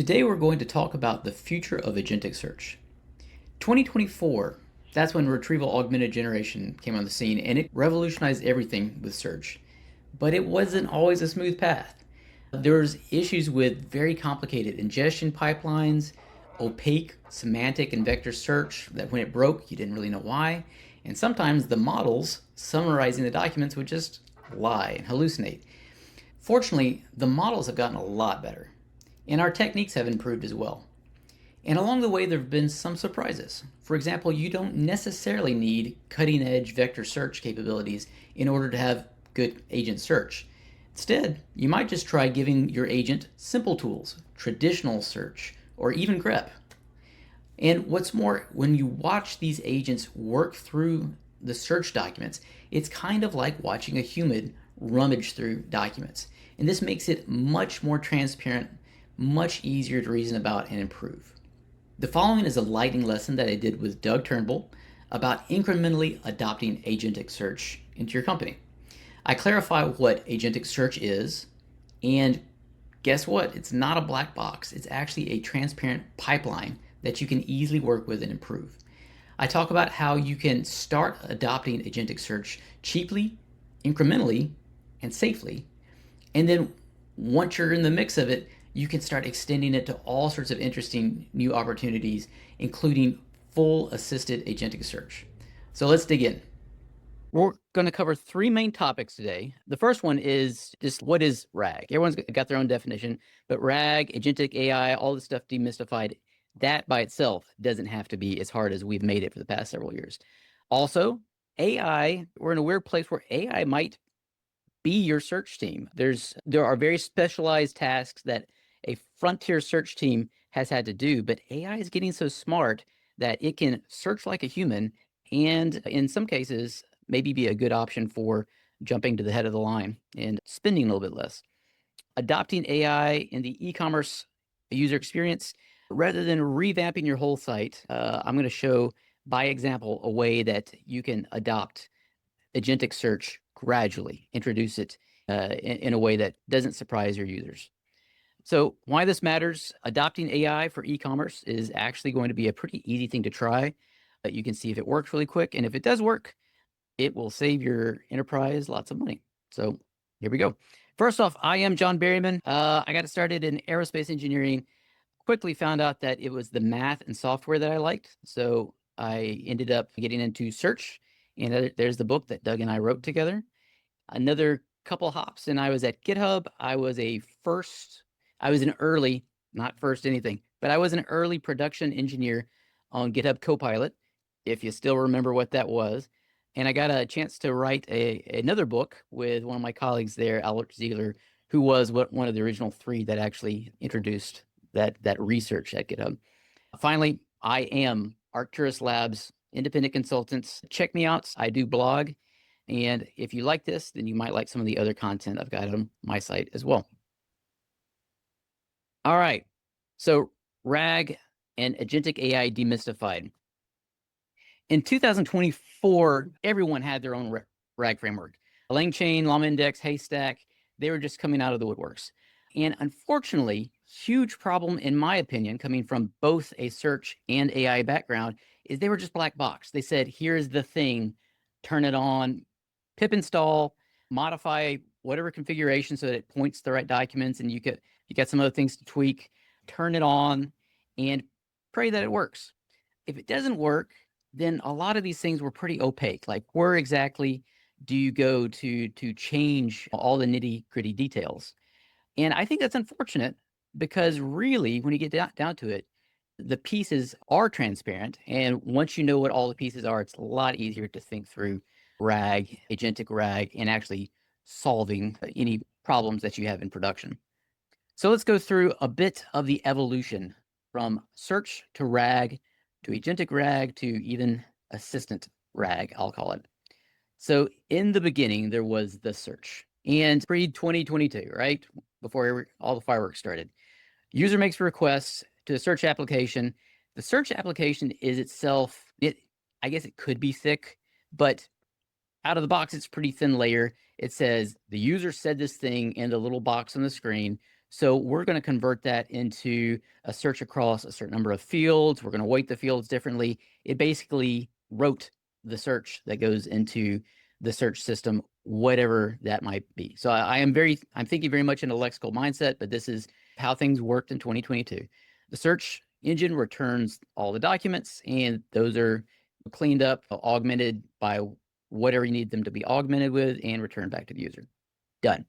Today we're going to talk about the future of agentic search. 2024, that's when retrieval augmented generation came on the scene and it revolutionized everything with search. But it wasn't always a smooth path. There was issues with very complicated ingestion pipelines, opaque semantic and vector search that when it broke you didn't really know why, and sometimes the models summarizing the documents would just lie and hallucinate. Fortunately, the models have gotten a lot better, and our techniques have improved as well. And along the way, there have been some surprises. For example, you don't necessarily need cutting edge vector search capabilities in order to have good agent search. Instead, you might just try giving your agent simple tools, traditional search, or even grep. And what's more, when you watch these agents work through the search documents, it's kind of like watching a human rummage through documents. And this makes it much more transparent, much easier to reason about and improve. The following is a lightning lesson that I did with Doug Turnbull about incrementally adopting agentic search into your company. I clarify what agentic search is, and guess what? It's not a black box. It's actually a transparent pipeline that you can easily work with and improve. I talk about how you can start adopting agentic search cheaply, incrementally, and safely. And then once you're in the mix of it, you can start extending it to all sorts of interesting new opportunities, including full assisted agentic search. So let's dig in. We're going to cover three main topics today. The first one is just what is RAG? Everyone's got their own definition, but RAG, agentic AI, all this stuff demystified, that by itself doesn't have to be as hard as we've made it for the past several years. Also, AI, we're in a weird place where AI might be your search team. There are very specialized tasks that a frontier search team has had to do, but AI is getting so smart that it can search like a human, and in some cases, maybe be a good option for jumping to the head of the line and spending a little bit less. Adopting AI in the e-commerce user experience, rather than revamping your whole site, I'm going to show by example a way that you can adopt agentic search gradually, introduce it in a way that doesn't surprise your users. So why this matters, adopting AI for e-commerce is actually going to be a pretty easy thing to try. You can see if it works really quick. And if it does work, it will save your enterprise lots of money. So here we go. First off, I am John Berryman. I got started in aerospace engineering, quickly found out that it was the math and software that I liked. So I ended up getting into search, and there's the book that Doug and I wrote together. Another couple hops, and I was at GitHub. I was an early, not first anything, but I was an early production engineer on GitHub Copilot, if you still remember what that was. And I got a chance to write another book with one of my colleagues there, Alex Ziegler, who was one of the original three that actually introduced that research at GitHub. Finally, I am Arcturus Labs independent consultants. Check me out. I do blog. And if you like this, then you might like some of the other content I've got on my site as well. All right. So RAG and agentic AI demystified. In 2024, everyone had their own RAG framework. LangChain, Llama Index, Haystack, they were just coming out of the woodworks. And unfortunately, huge problem, in my opinion, coming from both a search and AI background, is they were just black box. They said, here's the thing, turn it on, pip install, modify whatever configuration so that it points to the right documents, and you got some other things to tweak, turn it on, and pray that it works. If it doesn't work, then a lot of these things were pretty opaque. Like, where exactly do you go to change all the nitty gritty details? And I think that's unfortunate, because really, when you get down to it, the pieces are transparent. And once you know what all the pieces are, it's a lot easier to think through RAG, agentic RAG, and actually solving any problems that you have in production. So let's go through a bit of the evolution from search to RAG to agentic RAG to even assistant RAG, I'll call it. So in the beginning, there was the search, and pre-2022, right? Before all the fireworks started. User makes a request to the search application. The search application is itself, I guess it could be thick, but out of the box, it's pretty thin layer. It says the user said this thing in the little box on the screen. So we're going to convert that into a search across a certain number of fields. We're going to weight the fields differently. It basically wrote the search that goes into the search system, whatever that might be. So I'm thinking very much in a lexical mindset, but this is how things worked in 2022. The search engine returns all the documents, and those are cleaned up, augmented by whatever you need them to be augmented with, and returned back to the user. Done.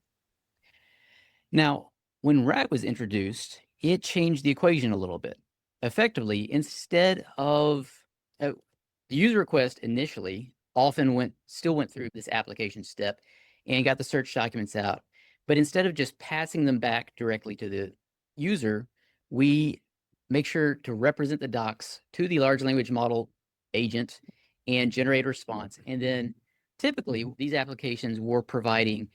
Now, when RAG was introduced, it changed the equation a little bit. Effectively, instead of the user request initially still went through this application step and got the search documents out. But instead of just passing them back directly to the user, we make sure to represent the docs to the large language model agent and generate a response. And then typically these applications were providing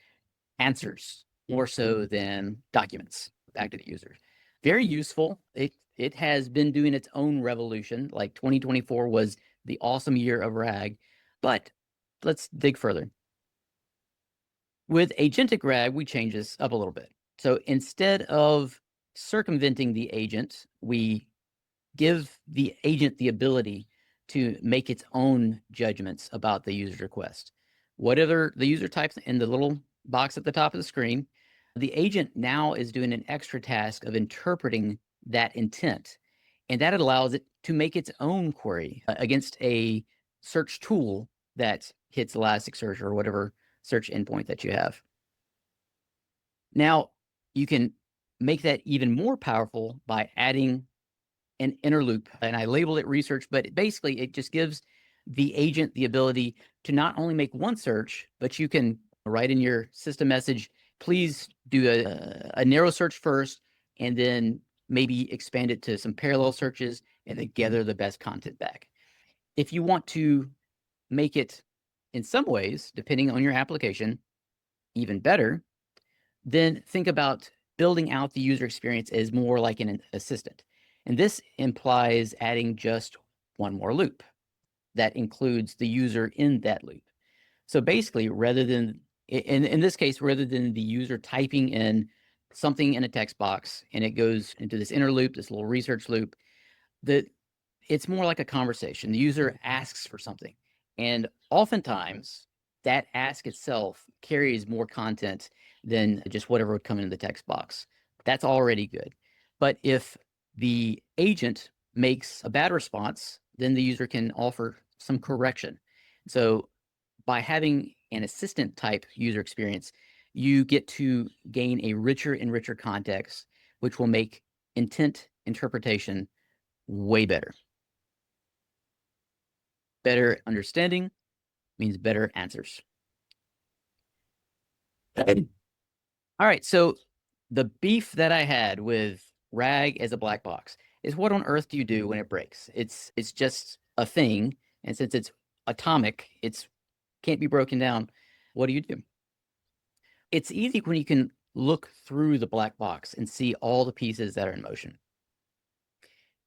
answers more so than documents back to the user. Very useful. It has been doing its own revolution. Like 2024 was the awesome year of RAG, but let's dig further. With agentic RAG, we change this up a little bit. So instead of circumventing the agent, we give the agent the ability to make its own judgments about the user's request. Whatever the user types in the little box at the top of the screen, the agent now is doing an extra task of interpreting that intent. And that allows it to make its own query against a search tool that hits Elasticsearch or whatever search endpoint that you have. Now, you can make that even more powerful by adding an inner loop, and I labeled it research, but basically it just gives the agent the ability to not only make one search, but you can write in your system message, please do a narrow search first, and then maybe expand it to some parallel searches and then gather the best content back. If you want to make it in some ways, depending on your application, even better, then think about building out the user experience as more like an assistant. And this implies adding just one more loop that includes the user in that loop. So basically, rather than, in this case, rather than the user typing in something in a text box and it goes into this inner loop, this little research loop, it's more like a conversation. The user asks for something. And oftentimes, that ask itself carries more content than just whatever would come into the text box. That's already good. But if the agent makes a bad response, then the user can offer some correction. So by having an assistant type user experience, you get to gain a richer and richer context, which will make intent interpretation way better. Better understanding means better answers. All right, so the beef that I had with RAG as a black box is what on earth do you do when it breaks? It's just a thing, and since it's atomic, it's can't be broken down. What do you do? It's easy when you can look through the black box and see all the pieces that are in motion.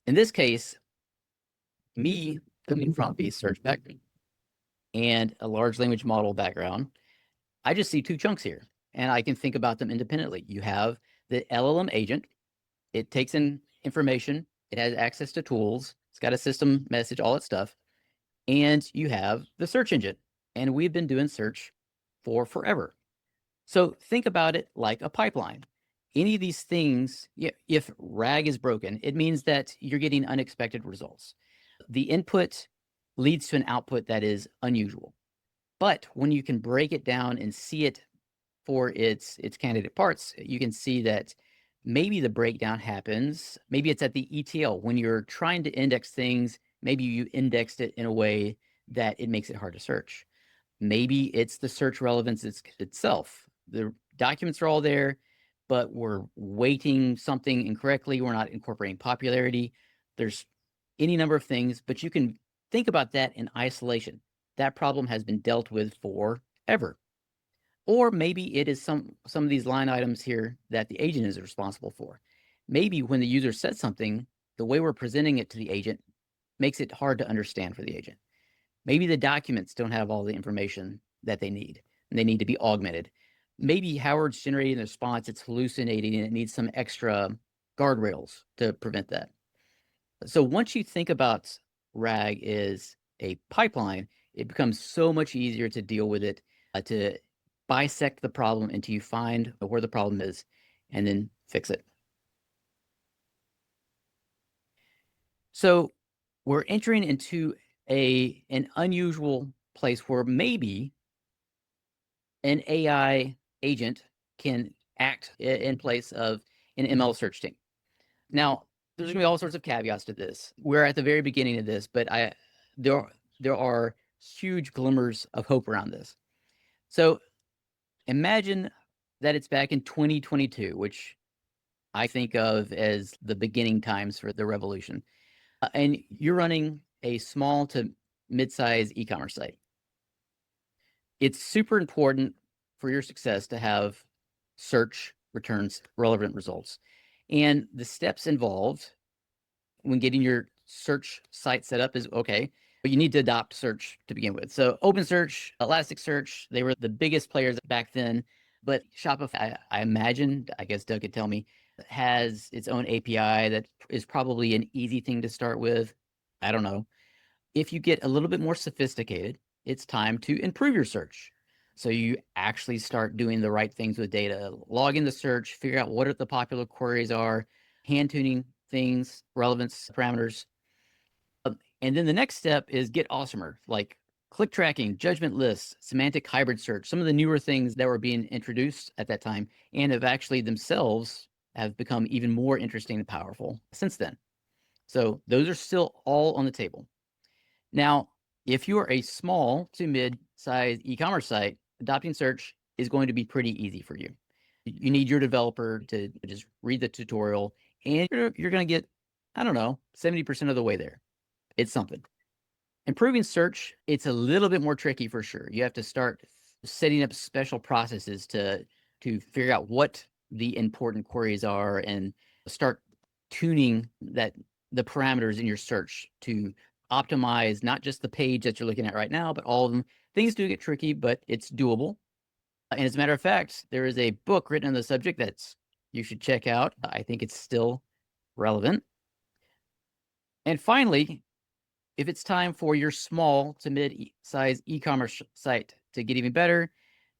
In this case, me coming from a search background and a large language model background, I just see two chunks here, and I can think about them independently. You have the LLM agent. It takes in information. It has access to tools. It's got a system message, all that stuff. And you have the search engine. And we've been doing search for forever. So think about it like a pipeline. Any of these things, if RAG is broken, it means that you're getting unexpected results. The input leads to an output that is unusual. But when you can break it down and see it for its candidate parts, you can see that maybe the breakdown happens, maybe it's at the ETL. When you're trying to index things, maybe you indexed it in a way that it makes it hard to search. Maybe it's the search relevance itself. The documents are all there, but we're weighting something incorrectly. We're not incorporating popularity. There's any number of things, but you can think about that in isolation. That problem has been dealt with forever. Or maybe it is some of these line items here that the agent is responsible for. Maybe when the user says something, the way we're presenting it to the agent makes it hard to understand for the agent. Maybe the documents don't have all the information that they need, and they need to be augmented. maybe Howard's generating the response, it's hallucinating, and it needs some extra guardrails to prevent that. So once you think about RAG is a pipeline, it becomes so much easier to deal with it, to bisect the problem until you find where the problem is and then fix it. So we're entering into an unusual place where maybe an AI agent can act in place of an ML search team. Now, there's going to be all sorts of caveats to this. We're at the very beginning of this, but there are huge glimmers of hope around this. So imagine that it's back in 2022, which I think of as the beginning times for the revolution. And you're running a small to mid-size e-commerce site. It's super important for your success to have search returns relevant results. And the steps involved when getting your search site set up is okay, but you need to adopt search to begin with. So OpenSearch, Elasticsearch, they were the biggest players back then. But Shopify, I imagine, I guess Doug could tell me, has its own API that is probably an easy thing to start with. I don't know. If you get a little bit more sophisticated, it's time to improve your search. So you actually start doing the right things with data, log in the search, figure out what the popular queries are, hand tuning things, relevance parameters. And then the next step is get awesomer, like click tracking, judgment lists, semantic hybrid search, some of the newer things that were being introduced at that time and have actually themselves have become even more interesting and powerful since then. So those are still all on the table. Now, if you are a small to mid-sized e-commerce site, adopting search is going to be pretty easy for you. You need your developer to just read the tutorial, and you're going to get, I don't know, 70% of the way there. It's something. Improving search, it's a little bit more tricky for sure. You have to start setting up special processes to figure out what the important queries are and start tuning the parameters in your search to optimize not just the page that you're looking at right now, but all of them. Things do get tricky, but it's doable. And as a matter of fact, there is a book written on the subject that's you should check out. I think it's still relevant. And finally, if it's time for your small to mid-size e-commerce site to get even better,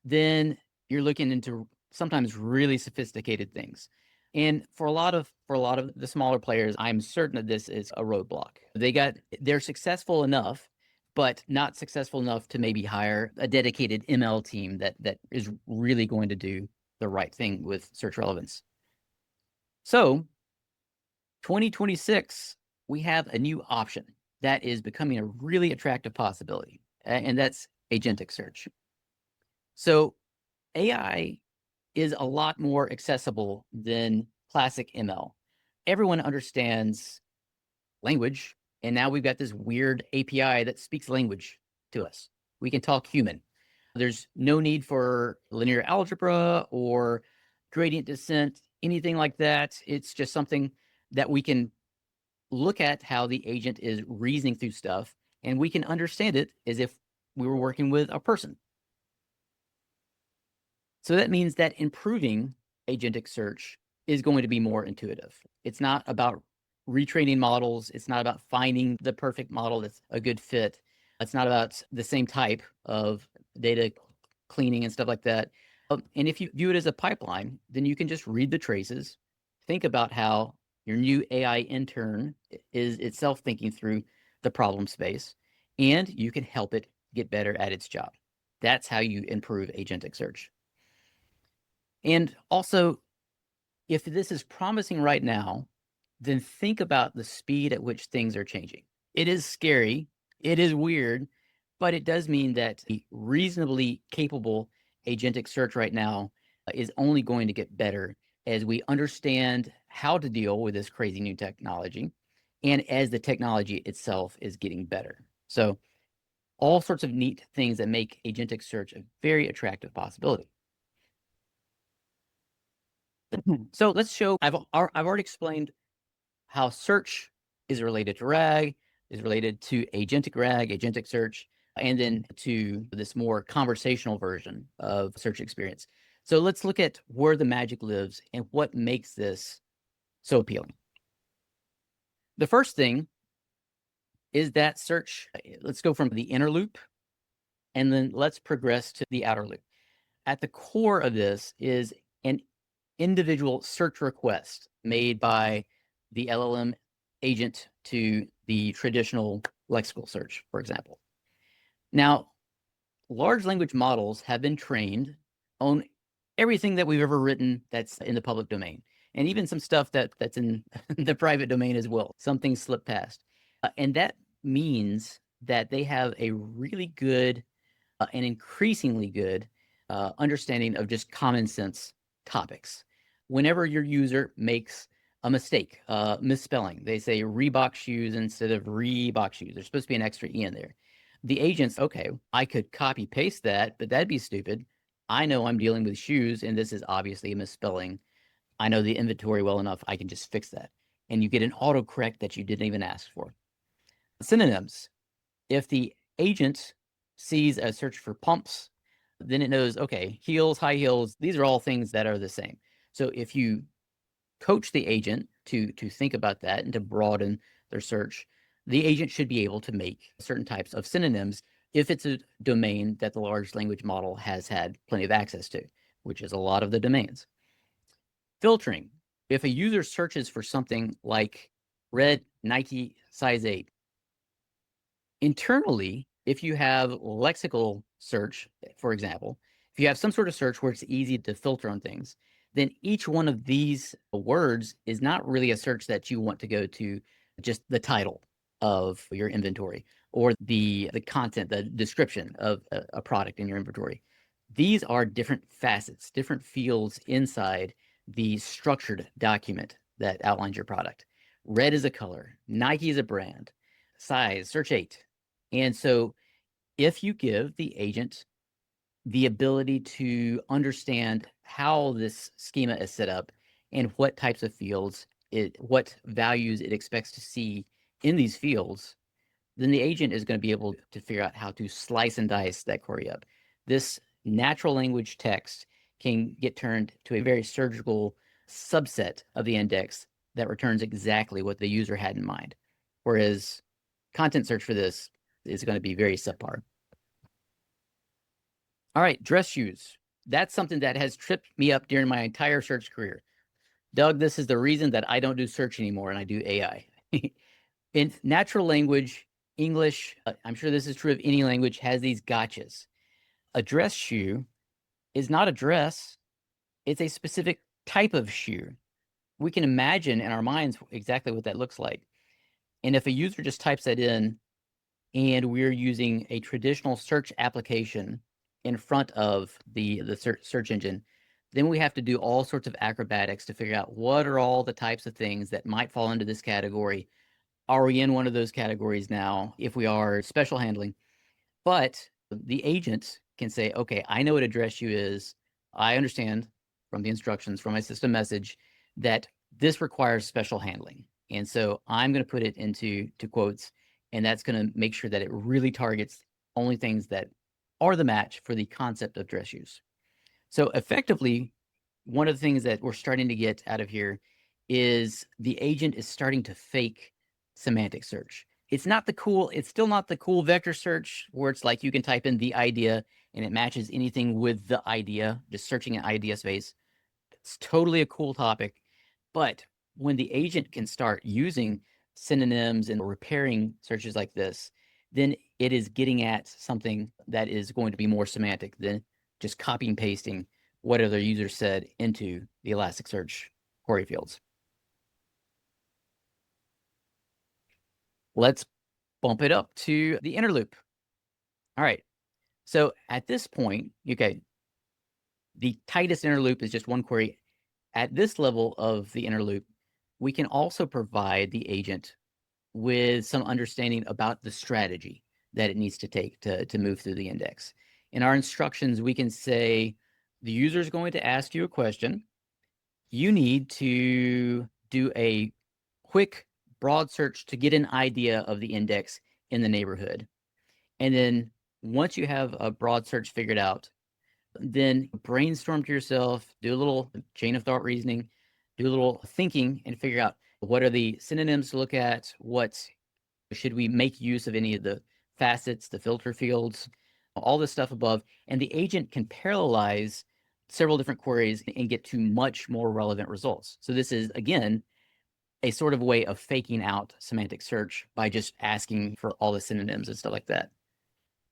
then you're looking into sometimes really sophisticated things. And for a lot of the smaller players, I'm certain that this is a roadblock. They're successful enough, but not successful enough to maybe hire a dedicated ML team that is really going to do the right thing with search relevance. So 2026, we have a new option that is becoming a really attractive possibility, and that's agentic search. So AI is a lot more accessible than classic ML. Everyone understands language, and now we've got this weird API that speaks language to us. We can talk human. There's no need for linear algebra or gradient descent, anything like that. It's just something that we can look at how the agent is reasoning through stuff, and we can understand it as if we were working with a person. So that means that improving agentic search is going to be more intuitive. It's not about retraining models. It's not about finding the perfect model that's a good fit. It's not about the same type of data cleaning and stuff like that. And if you view it as a pipeline, then you can just read the traces, think about how your new AI intern is itself thinking through the problem space, and you can help it get better at its job. That's how you improve agentic search. And also, if this is promising right now, then think about the speed at which things are changing. It is scary, it is weird, but it does mean that a reasonably capable agentic search right now is only going to get better as we understand how to deal with this crazy new technology and as the technology itself is getting better. So all sorts of neat things that make agentic search a very attractive possibility. So let's show, I've already explained how search is related to RAG, is related to agentic RAG, agentic search, and then to this more conversational version of search experience. So let's look at where the magic lives and what makes this so appealing. The first thing is that search. Let's go from the inner loop and then let's progress to the outer loop. At the core of this is an individual search request made by the LLM agent to the traditional lexical search, for example. Now, large language models have been trained on everything that we've ever written that's in the public domain, and even some stuff that's in the private domain as well. Some things slip past. And that means that they have a really good and increasingly good understanding of just common sense topics. Whenever your user makes a mistake, misspelling, they say Reebok shoes instead of Reebok shoes. There's supposed to be an extra E in there. The agent's, okay, I could copy paste that, but that'd be stupid. I know I'm dealing with shoes, and this is obviously a misspelling. I know the inventory well enough, I can just fix that. And you get an autocorrect that you didn't even ask for. Synonyms. If the agent sees a search for pumps, then it knows, okay, heels, high heels, these are all things that are the same. So if you coach the agent to think about that and to broaden their search, the agent should be able to make certain types of synonyms if it's a domain that the large language model has had plenty of access to, which is a lot of the domains. Filtering. If a user searches for something like red Nike size 8, internally, if you have lexical search, for example, if you have some sort of search where it's easy to filter on things, then each one of these words is not really a search that you want to go to just the title of your inventory or the content, the description of a product in your inventory. These are different facets, different fields inside the structured document that outlines your product. Red is a color, Nike is a brand, size, search 8. And so if you give the agent the ability to understand how this schema is set up and what types of fields, what values it expects to see in these fields, then the agent is going to be able to figure out how to slice and dice that query up. This natural language text can get turned to a very surgical subset of the index that returns exactly what the user had in mind. Whereas content search for this is going to be very subpar. All right, dress shoes. That's something that has tripped me up during my entire search career. Doug, this is the reason that I don't do search anymore and I do AI. In natural language, English, I'm sure this is true of any language, has these gotchas. A dress shoe is not a dress, it's a specific type of shoe. We can imagine in our minds exactly what that looks like. And if a user just types that in, and we're using a traditional search application in front of the search engine, then we have to do all sorts of acrobatics to figure out what are all the types of things that might fall into this category. Are we in one of those categories now? If we are, special handling. But the agent can say, okay, I know what a dress shoe is. I understand from the instructions from my system message that this requires special handling. And so I'm going to put it into quotes, and that's going to make sure that it really targets only things that are the match for the concept of dress shoes. So effectively, one of the things that we're starting to get out of here is the agent is starting to fake semantic search. It's still not the cool vector search where it's like you can type in the idea and it matches anything with the idea, just searching an idea space. It's totally a cool topic. But when the agent can start using synonyms and repairing searches like this, then it is getting at something that is going to be more semantic than just copy and pasting what other users said into the Elasticsearch query fields. Let's bump it up to the inner loop. All right. So at this point, okay, the tightest inner loop is just one query. At this level of the inner loop, we can also provide the agent with some understanding about the strategy that it needs to take to move through the index. In our instructions, we can say the user is going to ask you a question. You need to do a quick broad search to get an idea of the index in the neighborhood. And then once you have a broad search figured out, then brainstorm to yourself, do a little chain of thought reasoning, do a little thinking, and figure out what are the synonyms to look at, what should we make use of any of the facets, the filter fields, all this stuff above, and the agent can parallelize several different queries and get to much more relevant results. So this is, again, a sort of way of faking out semantic search by just asking for all the synonyms and stuff like that.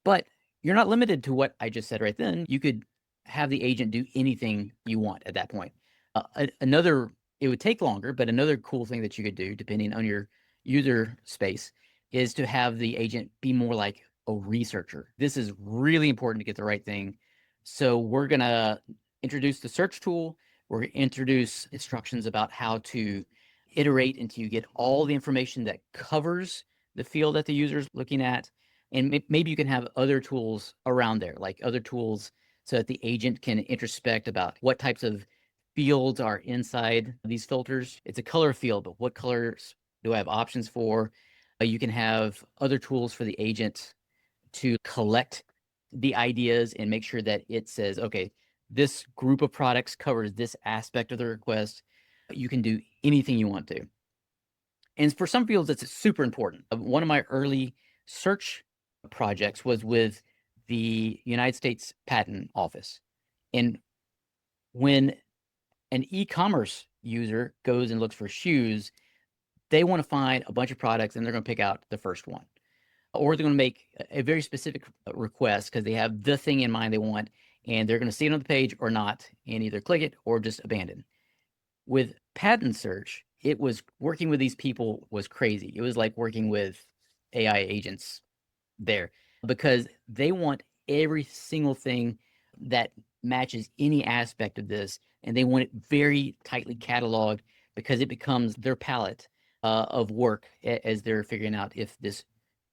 But you're not limited to what I just said right then. You could have the agent do anything you want at that point. Another, it would take longer, but another cool thing that you could do, depending on your user space, is to have the agent be more like a researcher. This is really important to get the right thing. So we're going to introduce the search tool. We're going to introduce instructions about how to iterate until you get all the information that covers the field that the user is looking at. And maybe you can have other tools around there, like other tools so that the agent can introspect about what types of fields are inside these filters. It's a color field, but what colors do I have options for? You can have other tools for the agent to collect the ideas and make sure that it says, okay, this group of products covers this aspect of the request. You can do anything you want to. And for some fields, it's super important. One of my early search projects was with the United States Patent Office. And when an e-commerce user goes and looks for shoes, they want to find a bunch of products and they're going to pick out the first one. Or they're going to make a very specific request because they have the thing in mind they want, and they're going to see it on the page or not, and either click it or just abandon. With patent search, it was working with these people was crazy. It was like working with AI agents there because they want every single thing that matches any aspect of this, and they want it very tightly cataloged because it becomes their palette of work as they're figuring out if this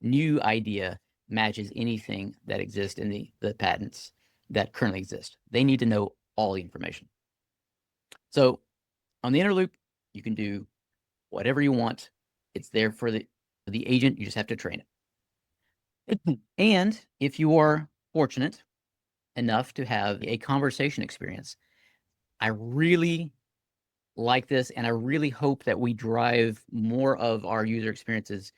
new idea matches anything that exists in the patents that currently exist. They need to know all the information. So on the inner loop, you can do whatever you want. It's there for the agent. You just have to train it. And if you are fortunate enough to have a conversation experience, I really like this, and I really hope that we drive more of our user experiences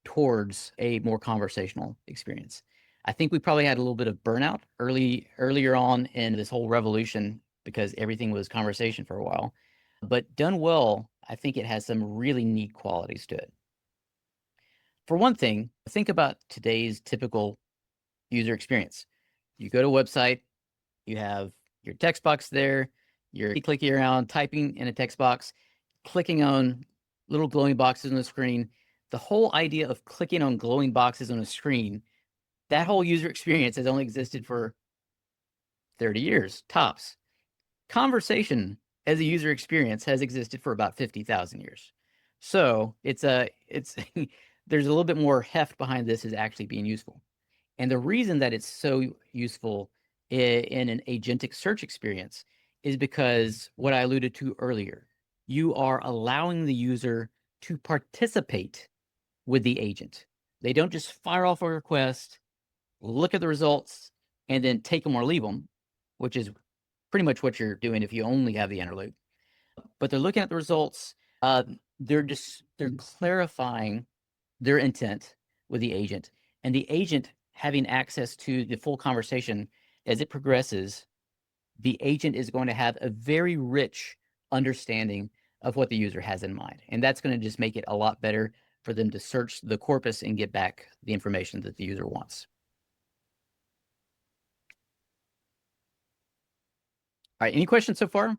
towards a more conversational experience. I think we probably had a little bit of burnout earlier on in this whole revolution because everything was conversation for a while. But done well, I think it has some really neat qualities to it. For one thing, think about today's typical user experience. You go to a website, you have your text box there, you're clicking around, typing in a text box, clicking on little glowing boxes on the screen. The whole idea of clicking on glowing boxes on a screen, that whole user experience has only existed for 30 years, tops. Conversation as a user experience has existed for about 50,000 years. So it's there's a little bit more heft behind this is actually being useful. And the reason that it's so useful in an agentic search experience is because what I alluded to earlier, you are allowing the user to participate with the agent. They don't just fire off a request, look at the results, and then take them or leave them, which is pretty much what you're doing if you only have the inner loop. But they're looking at the results. They're clarifying their intent with the agent, and the agent having access to the full conversation as it progresses. The agent is going to have a very rich understanding of what the user has in mind, and that's going to just make it a lot better for them to search the corpus and get back the information that the user wants. All right, any questions so far?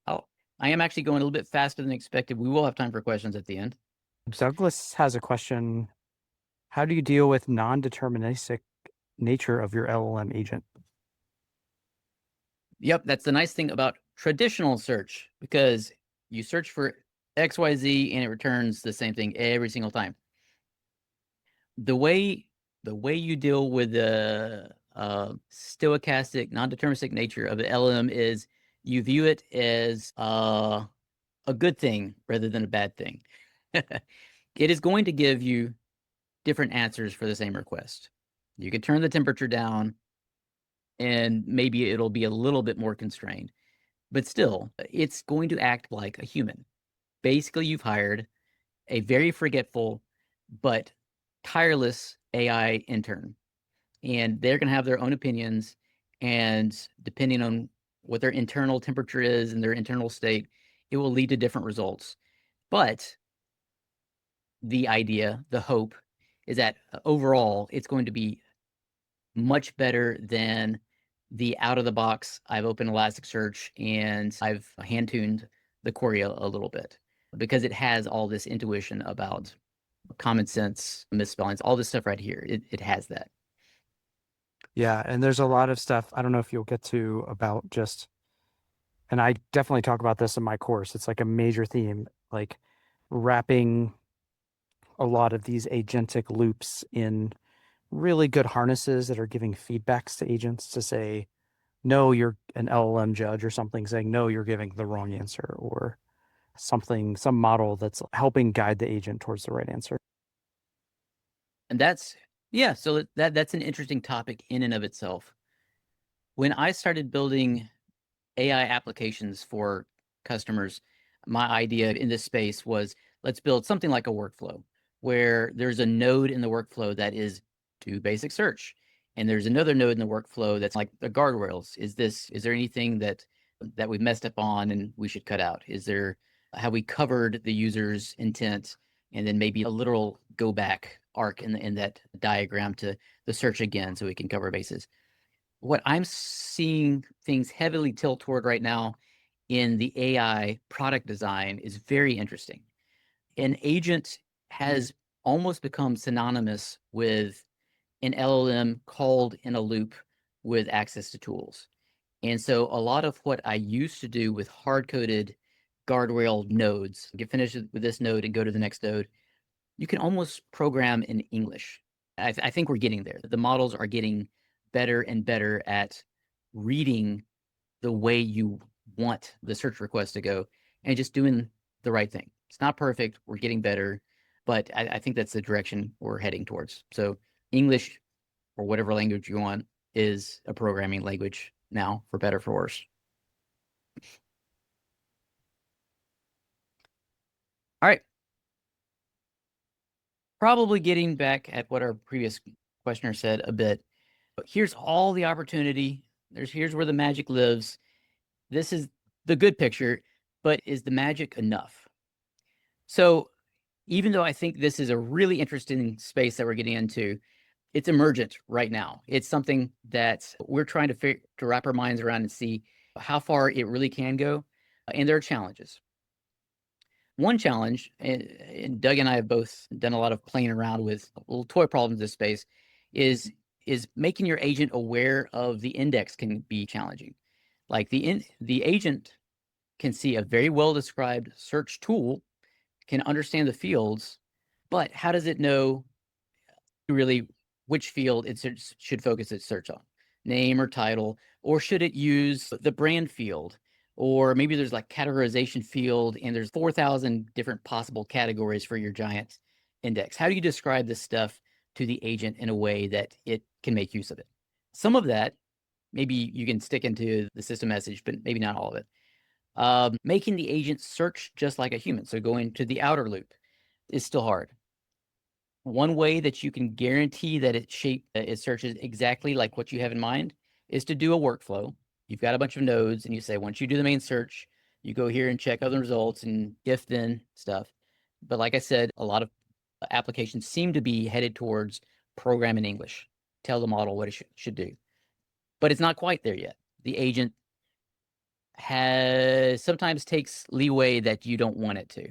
I am actually going a little bit faster than expected. We will have time for questions at the end. Douglas has a question. How do you deal with non-deterministic nature of your LLM agent? Yep, that's the nice thing about traditional search, because you search for XYZ and it returns the same thing every single time. The way you deal with the stochastic, non-deterministic nature of the LLM is you view it as a good thing rather than a bad thing. It is going to give you different answers for the same request. You can turn the temperature down and maybe it'll be a little bit more constrained. But still, it's going to act like a human. Basically, you've hired a very forgetful but tireless AI intern, and they're going to have their own opinions. And depending on what their internal temperature is and their internal state, it will lead to different results. But the idea, the hope, is that overall it's going to be much better than the out of the box. I've opened Elasticsearch and I've hand tuned the query a little bit because it has all this intuition about common sense, misspellings, all this stuff right here. It has that. Yeah, and there's a lot of stuff, I don't know if you'll get to, about just, and I definitely talk about this in my course. It's like a major theme, like wrapping a lot of these agentic loops in really good harnesses that are giving feedbacks to agents to say, no, you're an LLM judge or something, saying, no, you're giving the wrong answer, or something, some model that's helping guide the agent towards the right answer. And that's, yeah, so that's an interesting topic in and of itself. When I started building AI applications for customers, my idea in this space was let's build something like a workflow where there's a node in the workflow that is do basic search. And there's another node in the workflow that's like the guardrails. Is there anything that we've messed up on and we should cut out? Have we covered the user's intent? And then maybe a literal go back arc in that diagram to the search again so we can cover bases. What I'm seeing things heavily tilt toward right now in the AI product design is very interesting. An agent has almost become synonymous with an LLM called in a loop with access to tools. And so a lot of what I used to do with hard-coded guardrail nodes, get finished with this node and go to the next node, you can almost program in English. I think we're getting there. The models are getting better and better at reading the way you want the search request to go and just doing the right thing. It's not perfect. We're getting better, but I think that's the direction we're heading towards. So English or whatever language you want is a programming language now, for better, for worse. All right. Probably getting back at what our previous questioner said a bit. But here's all the opportunity. Here's where the magic lives. This is the good picture, but is the magic enough? So even though I think this is a really interesting space that we're getting into, it's emergent right now. It's something that we're trying to wrap our minds around and see how far it really can go. And there are challenges. One challenge, and Doug and I have both done a lot of playing around with little toy problems in this space, is making your agent aware of the index can be challenging. Like the agent can see a very well described search tool, can understand the fields, but how does it know really which field it should focus its search on? Name or title, or should it use the brand field? Or maybe there's like categorization field and there's 4,000 different possible categories for your giant index. How do you describe this stuff to the agent in a way that it can make use of it? Some of that, maybe you can stick into the system message, but maybe not all of it. Making the agent search just like a human, so going to the outer loop, is still hard. One way that you can guarantee that it searches exactly like what you have in mind is to do a workflow. You've got a bunch of nodes and you say, once you do the main search, you go here and check other results and if then stuff. But like I said, a lot of applications seem to be headed towards program in English, tell the model what it should do. But it's not quite there yet. The agent sometimes takes leeway that you don't want it to.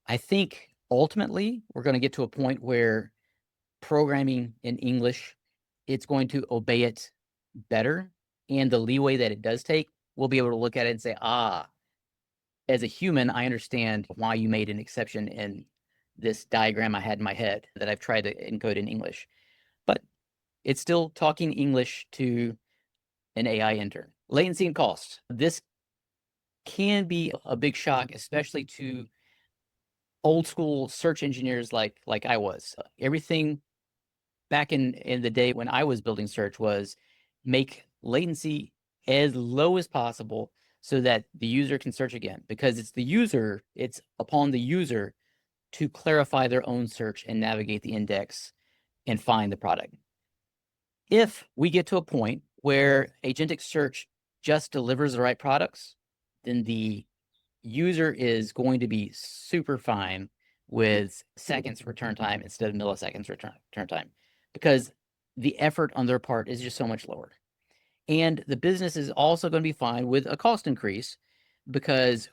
I think ultimately we're going to get to a point where programming in English, it's going to obey it better. And the leeway that it does take, we'll be able to look at it and say, as a human, I understand why you made an exception in this diagram I had in my head that I've tried to encode in English. But it's still talking English to an AI intern. Latency and cost. This can be a big shock, especially to old school search engineers like I was. Everything back in the day when I was building search was make latency as low as possible so that the user can search again, because it's upon the user to clarify their own search and navigate the index and find the product. If we get to a point where agentic search just delivers the right products, then the user is going to be super fine with seconds return time instead of milliseconds return time, because the effort on their part is just so much lower. And the business is also going to be fine with a cost increase because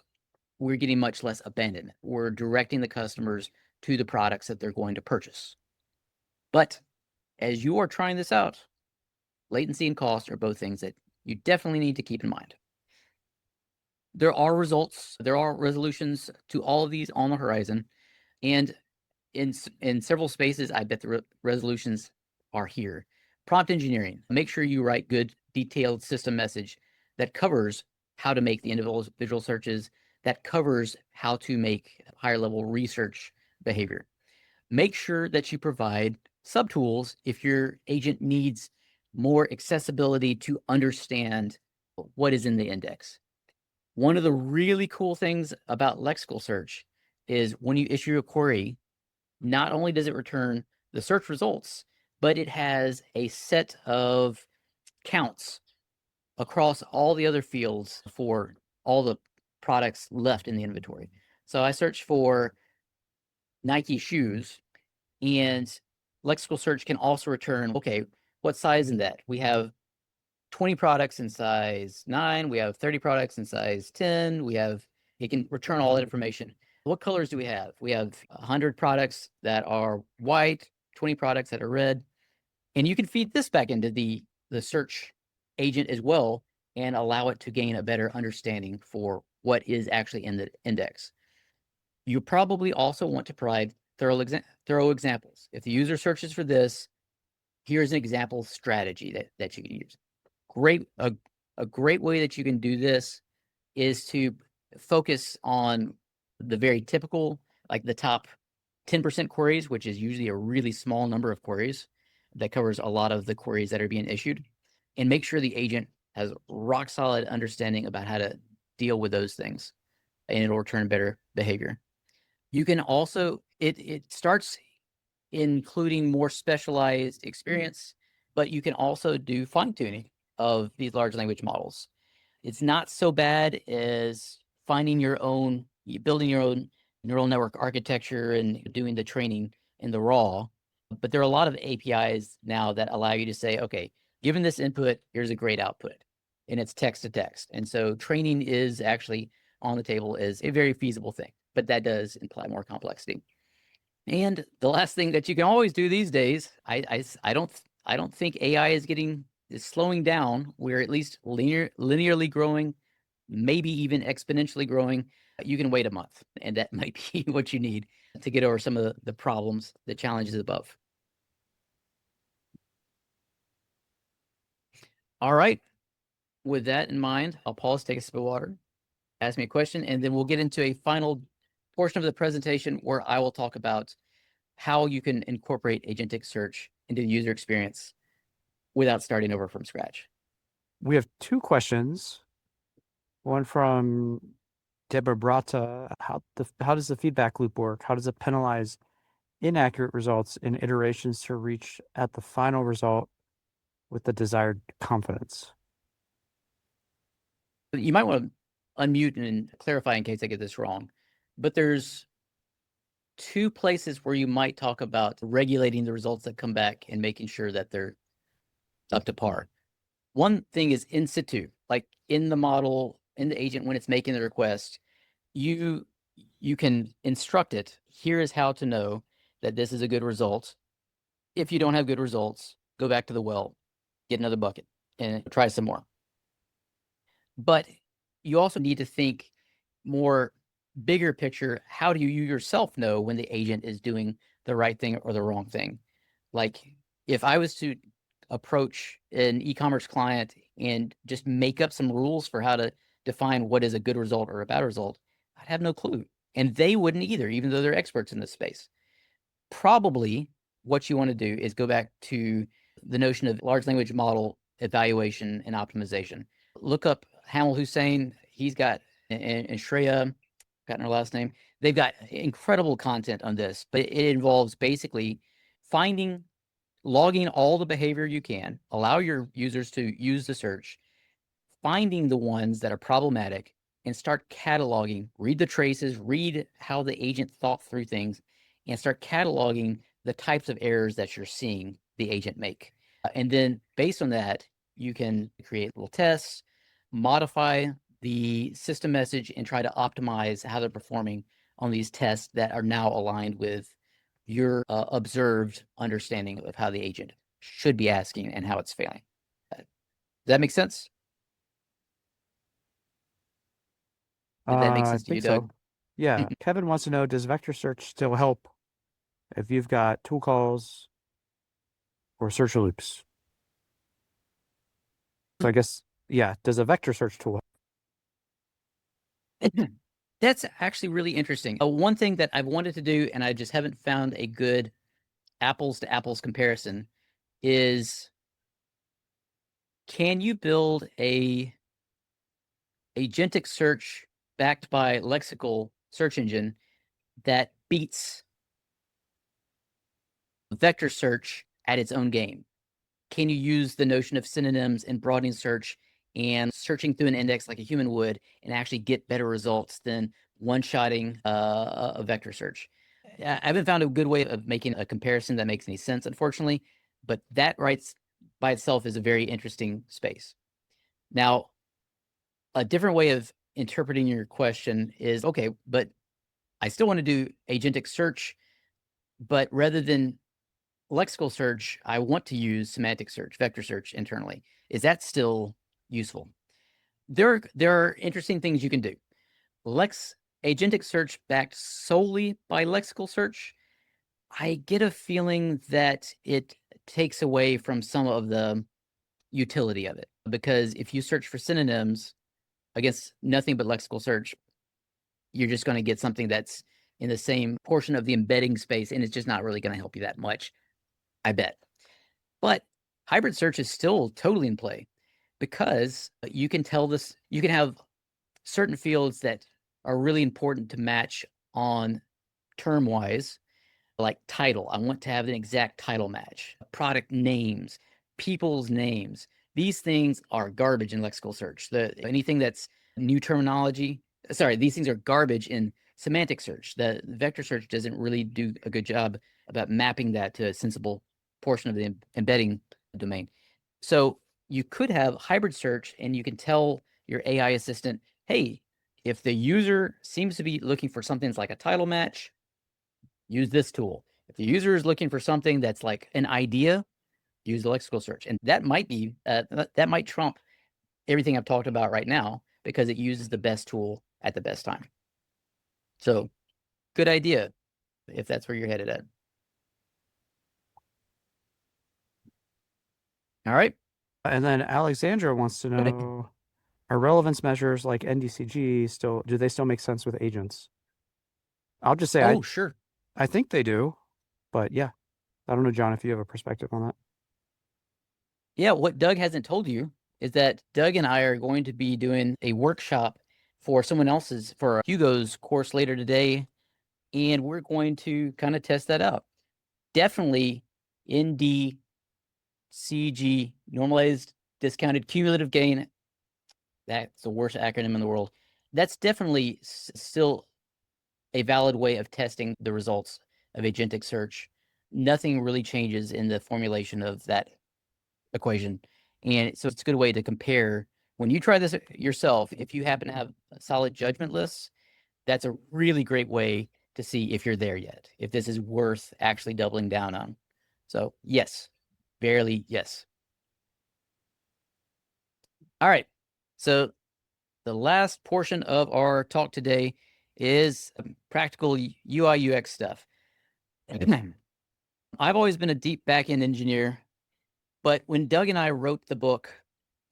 we're getting much less abandonment. We're directing the customers to the products that they're going to purchase. But as you are trying this out, latency and cost are both things that you definitely need to keep in mind. There are resolutions to all of these on the horizon, and in several spaces, I bet the resolutions are here. Prompt engineering. Make sure you write good, detailed system message that covers how to make the individual searches, that covers how to make higher level research behavior. Make sure that you provide subtools if your agent needs more accessibility to understand what is in the index. One of the really cool things about lexical search is when you issue a query, not only does it return the search results, but it has a set of counts across all the other fields for all the products left in the inventory. So I search for Nike shoes, and lexical search can also return, okay, what size in that? We have 20 products in size 9, we have 30 products in size 10, it can return all that information. What colors do we have? We have 100 products that are white, 20 products that are red, and you can feed this back into the search agent as well and allow it to gain a better understanding for what is actually in the index. You probably also want to provide thorough examples. If the user searches for this, here's an example strategy that you can use. A great way that you can do this is to focus on the very typical, like the top 10% queries, which is usually a really small number of queries that covers a lot of the queries that are being issued, and make sure the agent has rock solid understanding about how to deal with those things, and it'll return better behavior. You can also, it starts including more specialized experience, but you can also do fine tuning of these large language models. It's not so bad as building your own neural network architecture and doing the training in the raw. But there are a lot of APIs now that allow you to say, okay, given this input, here's a great output. And it's text to text. And so training is actually on the table as a very feasible thing, but that does imply more complexity. And the last thing that you can always do these days, I don't think AI is slowing down. We're at least linearly growing, maybe even exponentially growing. You can wait a month, and that might be what you need to get over some of the problems, the challenges above. All right. With that in mind, I'll pause, take a sip of water, ask me a question, and then we'll get into a final portion of the presentation where I will talk about how you can incorporate agentic search into the user experience without starting over from scratch. We have two questions. One from Deborah Brata. How does the feedback loop work? How does it penalize inaccurate results in iterations to reach at the final result with the desired confidence? You might want to unmute and clarify in case I get this wrong, but there's two places where you might talk about regulating the results that come back and making sure that they're up to par. One thing is in situ, like in the model, in the agent when it's making the request, you can instruct it, here is how to know that this is a good result. If you don't have good results, go back to the well, get another bucket, and try some more. But you also need to think more bigger picture. How do you yourself know when the agent is doing the right thing or the wrong thing? Like if I was to approach an e-commerce client and just make up some rules for how to define what is a good result or a bad result, I'd have no clue. And they wouldn't either, even though they're experts in this space. Probably what you want to do is go back to the notion of large language model evaluation and optimization. Look up Hamel Hussein. He's got, and Shreya, gotten her last name. They've got incredible content on this, but it involves basically finding, logging all the behavior you can, allow your users to use the search, finding the ones that are problematic, and start cataloging, read the traces, read how the agent thought through things, and start cataloging the types of errors that you're seeing the agent make. And then based on that, you can create little tests, modify the system message, and try to optimize how they're performing on these tests that are now aligned with your observed understanding of how the agent should be asking and how it's failing. Does that make sense? Did that make I sense to you, think Doug? so. Yeah. Kevin wants to know, does vector search still help if you've got tool calls or search loops? So I guess, yeah, does a vector search tool That's actually really interesting. One thing that I've wanted to do, and I just haven't found a good apples to apples comparison, is can you build a agentic search backed by lexical search engine that beats vector search at its own game? Can you use the notion of synonyms and broadening search and searching through an index like a human would and actually get better results than one-shotting a vector search? I haven't found a good way of making a comparison that makes any sense, unfortunately, but that right by itself is a very interesting space. Now, a different way of interpreting your question is, okay, but I still want to do agentic search, but rather than lexical search, I want to use semantic search, vector search internally. Is that still useful? There are interesting things you can do. Agentic search backed solely by lexical search, I get a feeling that it takes away from some of the utility of it. Because if you search for synonyms against nothing but lexical search, you're just going to get something that's in the same portion of the embedding space, and it's just not really going to help you that much, I bet. But hybrid search is still totally in play because you can tell this, you can have certain fields that are really important to match on term wise, like title. I want to have an exact title match, product names, people's names. These things are garbage in lexical search. Anything that's new terminology, sorry, these things are garbage in semantic search. The vector search doesn't really do a good job about mapping that to a sensible portion of the embedding domain. So you could have hybrid search and you can tell your AI assistant, hey, if the user seems to be looking for something that's like a title match, use this tool. If the user is looking for something that's like an idea, use the lexical search. And that might be, that might trump everything I've talked about right now because it uses the best tool at the best time. So good idea if that's where you're headed at. All right. And then Alexandra wants to know, are relevance measures like NDCG still, do they still make sense with agents? I'll just say Oh, sure. I think they do, but yeah. I don't know, John, if you have a perspective on that. Yeah, what Doug hasn't told you is that Doug and I are going to be doing a workshop for someone else's, for Hugo's course later today, and we're going to kind of test that out. Definitely NDCG, normalized discounted cumulative gain. That's the worst acronym in the world. That's definitely still a valid way of testing the results of agentic search. Nothing really changes in the formulation of that equation. And so it's a good way to compare. When you try this yourself, if you happen to have solid judgment lists, that's a really great way to see if you're there yet, if this is worth actually doubling down on. So yes, barely yes. All right. So the last portion of our talk today is practical UI UX stuff. I've always been a deep backend engineer, but when Doug and I wrote the book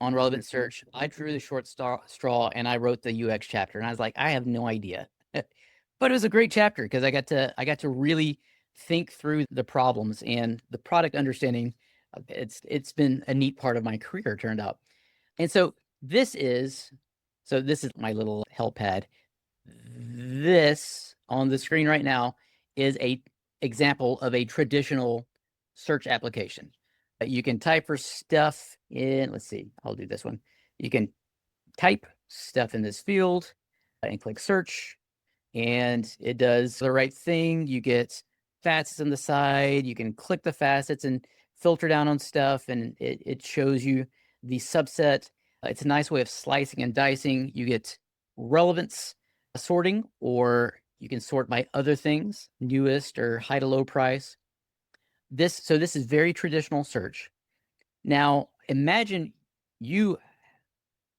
on relevant search, I drew the short straw and I wrote the UX chapter. And I was like, I have no idea. But it was a great chapter because I got to really think through the problems and the product understanding It's been a neat part of my career, it turned out. And so this is my little help pad. This on the screen right now is a example of a traditional search application. You can type for stuff in, let's see, I'll do this one. You can type stuff in this field and click search, and it does the right thing. You get facets on the side. You can click the facets and filter down on stuff, and it shows you the subset. It's a nice way of slicing and dicing. You get relevance sorting, or you can sort by other things, newest or high to low price. This is very traditional search. Now, imagine you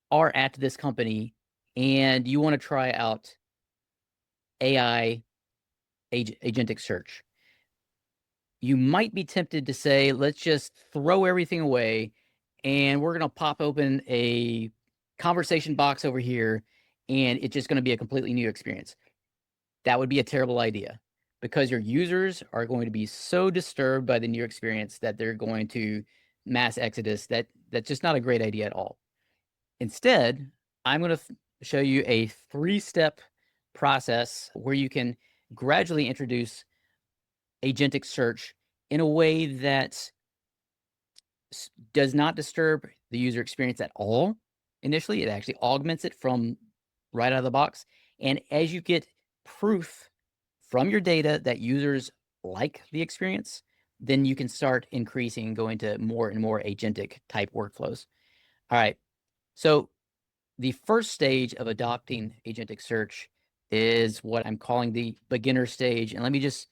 are at this company and you want to try out AI agentic search. You might be tempted to say, let's just throw everything away and we're going to pop open a conversation box over here and it's just going to be a completely new experience. That would be a terrible idea because your users are going to be so disturbed by the new experience that they're going to mass exodus. That's just not a great idea at all. Instead, I'm going to show you a 3-step process where you can gradually introduce agentic search in a way that does not disturb the user experience at all. Initially, it actually augments it from right out of the box. And as you get proof from your data that users like the experience, then you can start increasing and going to more and more agentic type workflows. All right. So the first stage of adopting agentic search is what I'm calling the beginner stage. And let me just,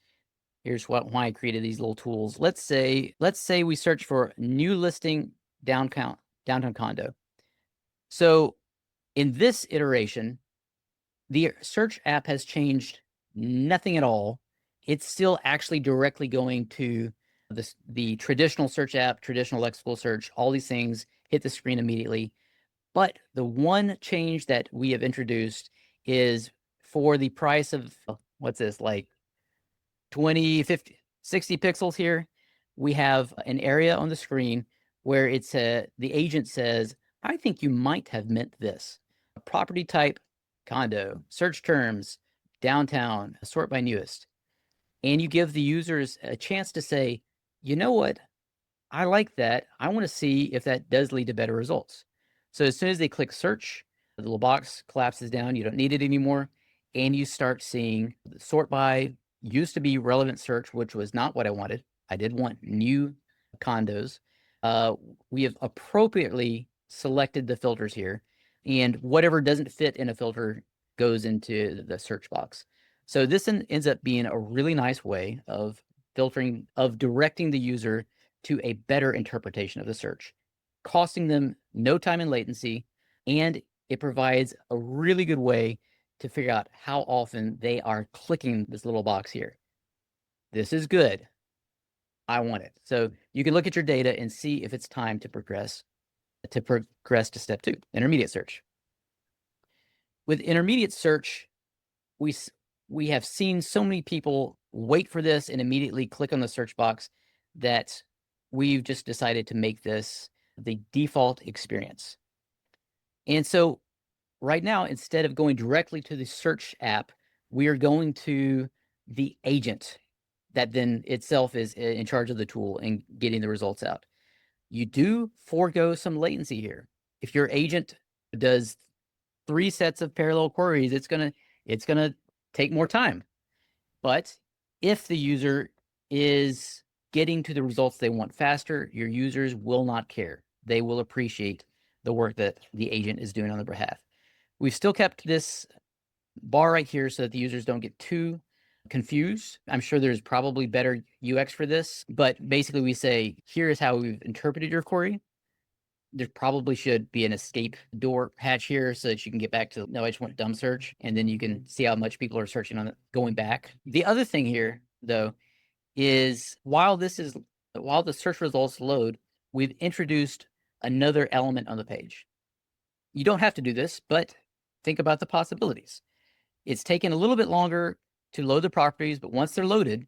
here's why I created these little tools. Let's say we search for new listing downtown condo. So in this iteration, the search app has changed nothing at all. It's still actually directly going to the traditional search app, traditional lexical search, all these things hit the screen immediately. But the one change that we have introduced is for the price of, what's this, like 20, 50, 60 pixels here, we have an area on the screen where it's the agent says, I think you might have meant this. A property type, condo, search terms, downtown, sort by newest. And you give the users a chance to say, you know what? I like that. I want to see if that does lead to better results. So as soon as they click search, the little box collapses down. You don't need it anymore. And you start seeing sort by. Used to be relevant search, which was not what I wanted. I did want new condos. We have appropriately selected the filters here, and whatever doesn't fit in a filter goes into the search box. So this ends up being a really nice way of filtering, of directing the user to a better interpretation of the search, costing them no time and latency, and it provides a really good way to figure out how often they are clicking this little box here. This is good. I want it. So you can look at your data and see if it's time to progress to step 2, intermediate search. With intermediate search, we have seen so many people wait for this and immediately click on the search box that we've just decided to make this the default experience. And so right now, instead of going directly to the search app, we are going to the agent that then itself is in charge of the tool and getting the results out. You do forego some latency here. If your agent does 3 sets of parallel queries, it's gonna take more time. But if the user is getting to the results they want faster, your users will not care. They will appreciate the work that the agent is doing on their behalf. We've still kept this bar right here so that the users don't get too confused. I'm sure there's probably better UX for this, but basically we say, here is how we've interpreted your query. There probably should be an escape door hatch here so that you can get back to, no, I just want dumb search. And then you can see how much people are searching on it going back. The other thing here, though, is while the search results load, we've introduced another element on the page. You don't have to do this, but think about the possibilities. It's taken a little bit longer to load the properties, but once they're loaded,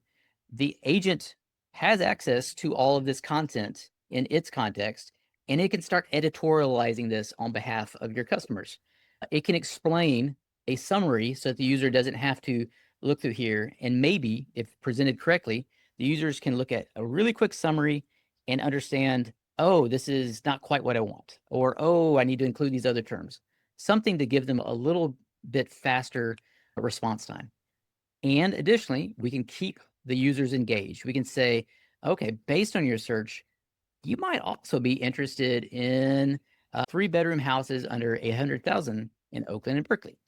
the agent has access to all of this content in its context, and it can start editorializing this on behalf of your customers. It can explain a summary so that the user doesn't have to look through here, and maybe, if presented correctly, the users can look at a really quick summary and understand, oh, this is not quite what I want, or oh, I need to include these other terms. Something to give them a little bit faster response time. And additionally, we can keep the users engaged. We can say, okay, based on your search, you might also be interested in 3-bedroom houses under 800,000 in Oakland and Berkeley.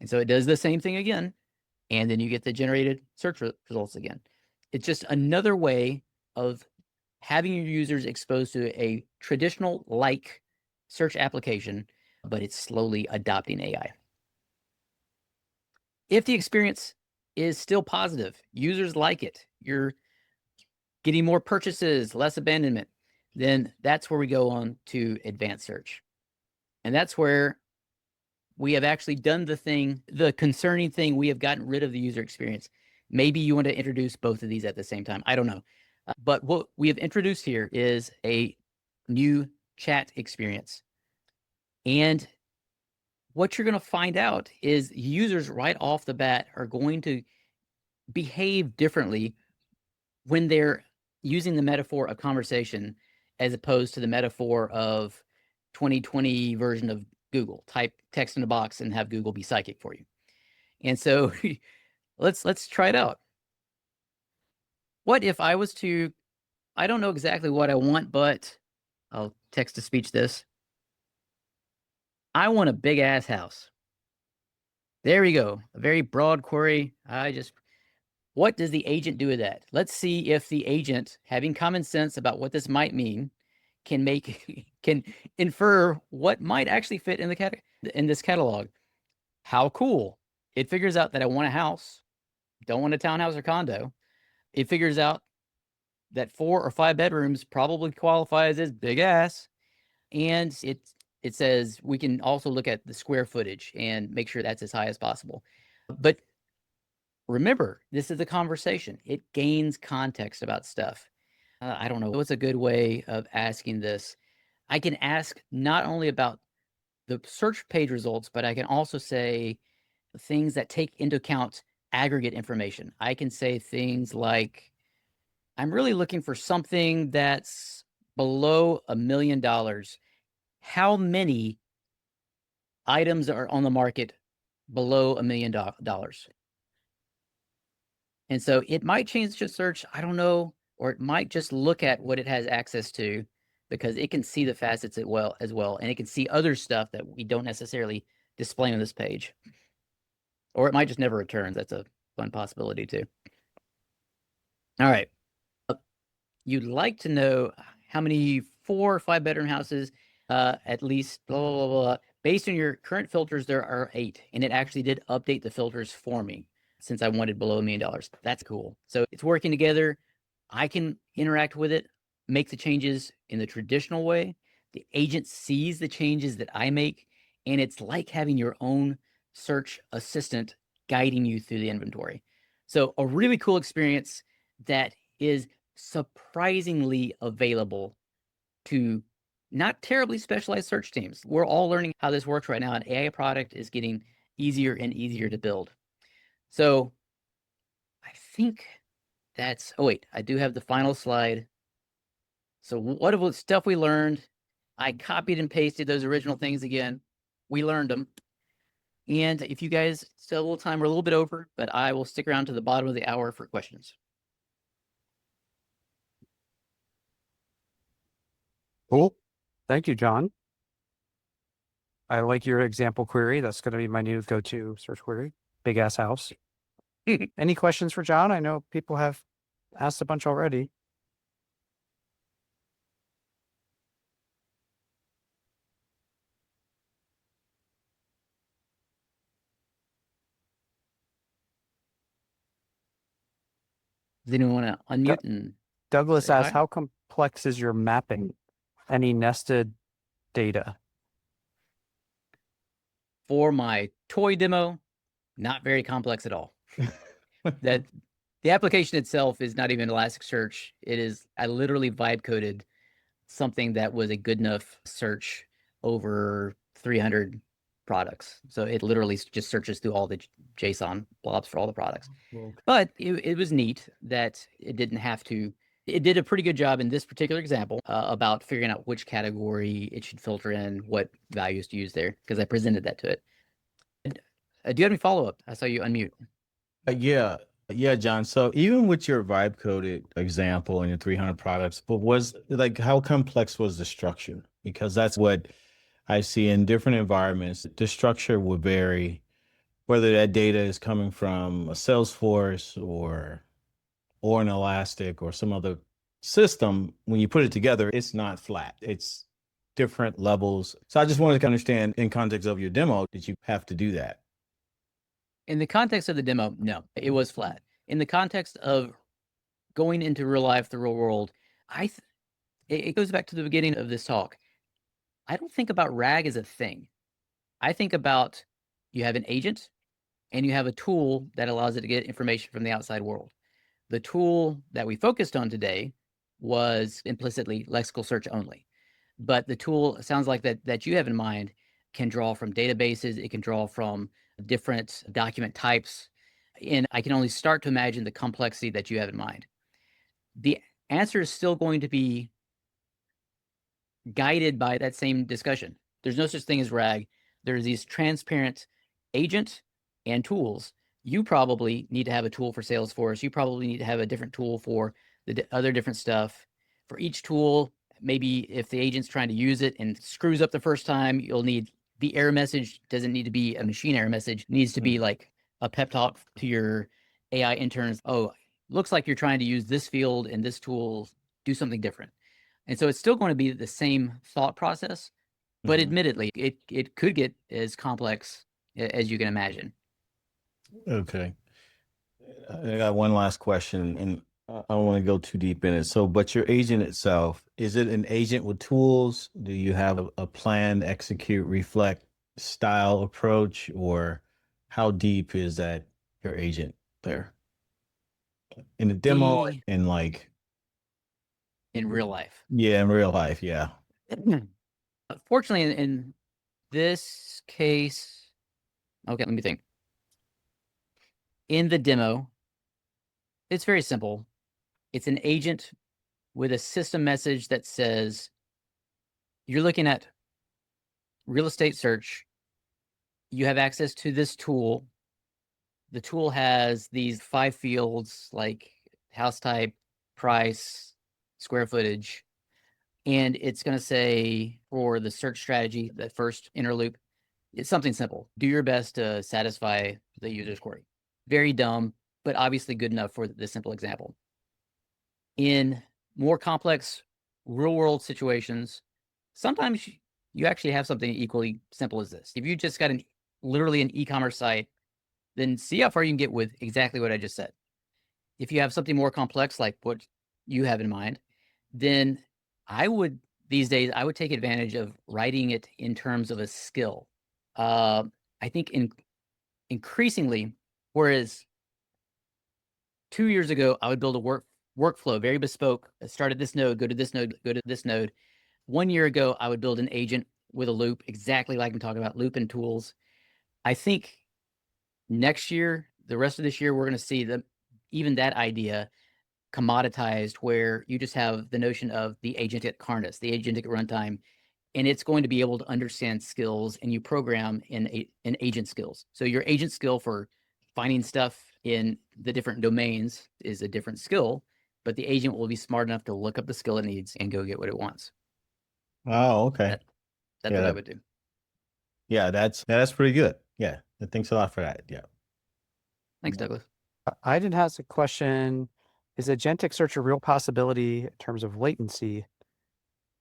And so it does the same thing again, and then you get the generated search results again. It's just another way of having your users exposed to a traditional like search application, but it's slowly adopting AI. If the experience is still positive, users like it, you're getting more purchases, less abandonment, then that's where we go on to advanced search. And that's where we have actually done the concerning thing. We have gotten rid of the user experience. Maybe you want to introduce both of these at the same time. I don't know. But what we have introduced here is a new chat experience. And what you're going to find out is users right off the bat are going to behave differently when they're using the metaphor of conversation as opposed to the metaphor of 2020 version of Google. Type text in a box and have Google be psychic for you. And so let's try it out. What if I was to, I don't know exactly what I want, but I'll text to speech this. I want a big ass house. There we go. A very broad query. What does the agent do with that? Let's see if the agent, having common sense about what this might mean, can infer what might actually fit in this catalog. How cool. It figures out that I want a house, don't want a townhouse or condo. It figures out that 4 or 5 bedrooms probably qualifies as big ass. And it says we can also look at the square footage and make sure that's as high as possible. But remember, this is a conversation. It gains context about stuff. I don't know what's a good way of asking this. I can ask not only about the search page results, but I can also say things that take into account aggregate information. I can say things like, I'm really looking for something that's below $1 million. How many items are on the market below $1 million? And so it might change the search, I don't know, or it might just look at what it has access to because it can see the facets as well, and it can see other stuff that we don't necessarily display on this page. Or it might just never return. That's a fun possibility too. All right. You'd like to know how many 4 or 5 bedroom houses, at least, blah, blah, blah, blah. Based on your current filters, there are 8. And it actually did update the filters for me since I wanted below $1 million. That's cool. So it's working together. I can interact with it, make the changes in the traditional way. The agent sees the changes that I make. And it's like having your own search assistant guiding you through the inventory. So a really cool experience that is surprisingly available to not terribly specialized search teams. We're all learning how this works right now. An AI product is getting easier and easier to build. So I think that's, oh wait, I do have the final slide. So what of the stuff we learned? I copied and pasted those original things again. We learned them. And if you guys still have a little time, we're a little bit over, but I will stick around to the bottom of the hour for questions. Cool. Thank you, John. I like your example query. That's going to be my new go-to search query. Big ass house. Any questions for John? I know people have asked a bunch already. Does anyone want to unmute and Douglas say asks, hi? how complex is your mapping? Any nested data? For my toy demo, not very complex at all. That the application itself is not even Elasticsearch. I literally vibe coded something that was a good enough search over 300 products. So it literally just searches through all the JSON blobs for all the products. Okay. But it was neat that it didn't have to. It did a pretty good job in this particular example about figuring out which category it should filter in, what values to use there, because I presented that to it. Do you have any follow-up? I saw you unmute. Yeah, yeah, John. So even with your vibe coded example and your 300 products, but was like how complex was the structure? Because that's what I see in different environments. The structure will vary, whether that data is coming from a Salesforce or an Elastic or some other system. When you put it together, it's not flat. It's different levels. So I just wanted to understand in context of your demo, did you have to do that? In the context of the demo, no, it was flat. In the context of going into real life, the real world, it goes back to the beginning of this talk. I don't think about RAG as a thing. I think about you have an agent and you have a tool that allows it to get information from the outside world. The tool that we focused on today was implicitly lexical search only. But the tool sounds like that you have in mind can draw from databases, it can draw from different document types. And I can only start to imagine the complexity that you have in mind. The answer is still going to be guided by that same discussion. There's no such thing as RAG. There's these transparent agent and tools. You probably need to have a tool for Salesforce. You probably need to have a different tool for the other different stuff. For each tool, maybe if the agent's trying to use it and screws up the first time, you'll need the error message. Doesn't need to be a machine error message. It needs to be like a pep talk to your AI interns. Oh, looks like you're trying to use this field and this tool. Do something different. And so it's still going to be the same thought process, but admittedly, it could get as complex as you can imagine. Okay. I got one last question, and I don't want to go too deep in it. So, but your agent itself, is it an agent with tools? Do you have a plan, execute, reflect style approach, or how deep is that your agent there in the demo The and like, in real life. yeah, in real life? Yeah. Fortunately, in this case, okay, let me think. In the demo, it's very simple. It's an agent with a system message that says, you're looking at real estate search. You have access to this tool. The tool has these 5 fields like house type, price, square footage, and it's going to say for the search strategy, that first inner loop, it's something simple. Do your best to satisfy the user's query. Very dumb, but obviously good enough for the simple example. In more complex real world situations, sometimes you actually have something equally simple as this. If you just got literally an e-commerce site, then see how far you can get with exactly what I just said. If you have something more complex like what you have in mind, then these days I would take advantage of writing it in terms of a skill. I think increasingly, whereas 2 years ago I would build a workflow, very bespoke. Start at this node, go to this node, go to this node. 1 year ago, I would build an agent with a loop, exactly like I'm talking about, loop and tools. I think next year, the rest of this year, we're going to see even that idea commoditized, where you just have the notion of the agentic harness, the agentic runtime, and it's going to be able to understand skills, and you program in agent skills. So your agent skill for finding stuff in the different domains is a different skill, but the agent will be smart enough to look up the skill it needs and go get what it wants. Oh, okay. That's Yeah, what I would do. yeah, that's pretty good. Yeah. Thanks a lot for that. Yeah. Thanks, Douglas. Iden has a question. Is agentic search a real possibility in terms of latency,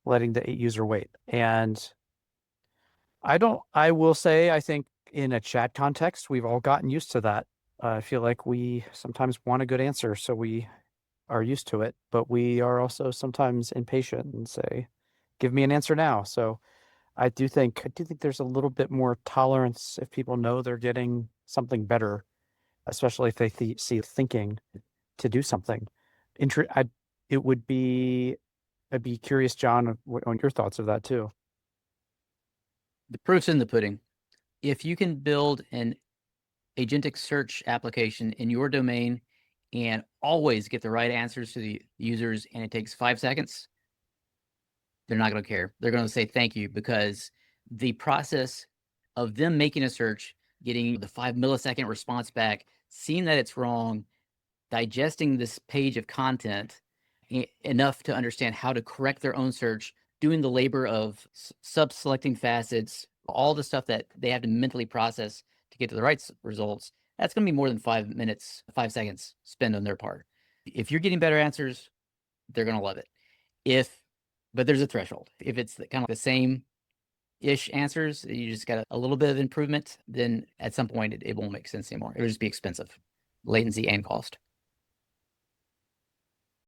letting the user wait? And I will say, I think in a chat context, we've all gotten used to that. I feel like we sometimes want a good answer, so we are used to it, but we are also sometimes impatient and say, give me an answer now. So I do think there's a little bit more tolerance if people know they're getting something better, especially if they see thinking to do something. It would be I'd be curious, John, on your thoughts of that too. The proof's in the pudding. If you can build an agentic search application in your domain and always get the right answers to the users, and it takes 5 seconds, they're not going to care. They're going to say thank you, because the process of them making a search, getting the 5 millisecond response back, seeing that it's wrong, digesting this page of content enough to understand how to correct their own search, doing the labor of sub-selecting facets, all the stuff that they have to mentally process to get to the right results, that's going to be more than 5 minutes, 5 seconds spent on their part. If you're getting better answers, they're going to love it. But there's a threshold. If it's kind of the same-ish answers, you just got a little bit of improvement, then at some point it won't make sense anymore. It'll just be expensive, latency and cost.